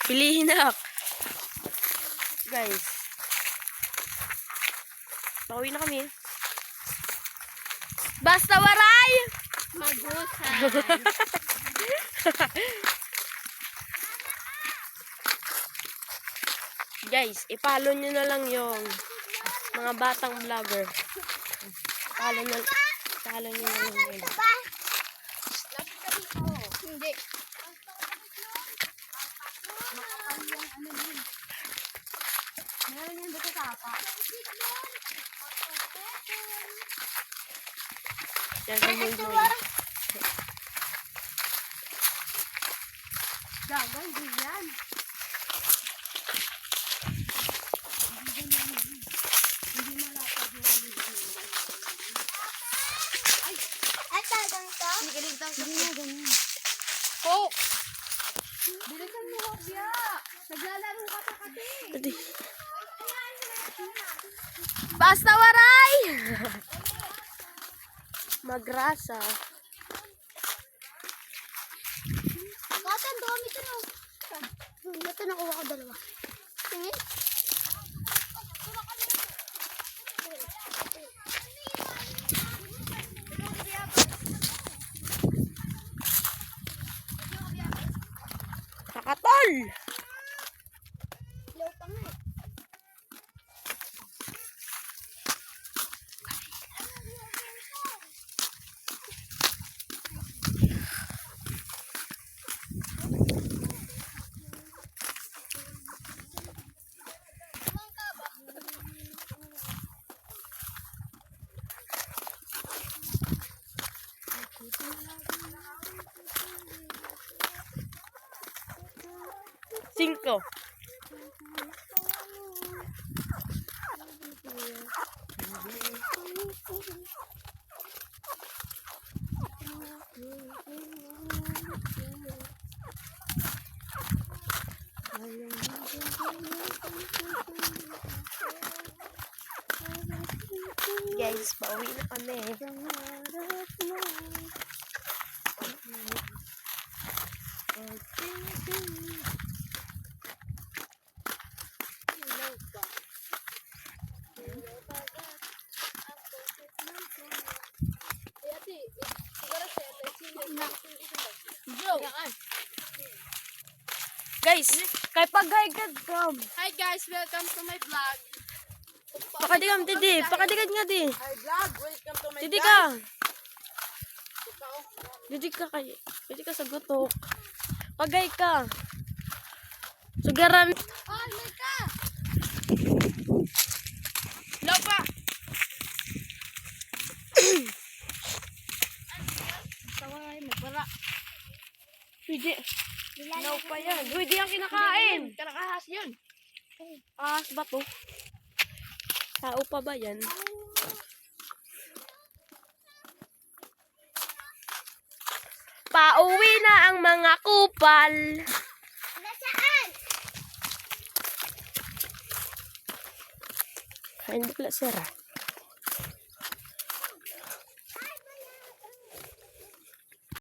Pilihin na. Guys. Pauwi na kami. Basta waray! Magusan. Guys, ipalo nyo na lang yung mga batang vlogger. Ipalo nyo na lang yun. Hindi. Meron yan dito sa apa. Yan sa mulmoy. Gagal, hindi yan. Ay, talagang to? Hindi na ganyan. Oh! Bilisan mo, Hobya. Naglalaro ka pa kasi. Basta waray! Magrasa. Katan, dami ito na. Ito nakuha ko dalawa. Tingin. Kakatol! Low pa nga eh. Cinco. Guys, pauwi na kami. Guys, kay paghaigad kam. Hi guys, welcome to my vlog. Pakadigam tidi, pakadigad nga di. Hi vlog, welcome to my Didi ka. Didi ka sa gutok. Pagay ka. Sugaran. Oh, may ka! Lopa. Tawagay, magbara. Pwede. Ilaw pa yan. Pwede yung kinakain. Kalakahas yun. Ahas ba to? Tao pa ba yan? Pauwi na ang mga kupal. Nasaan? Hindi pala sira.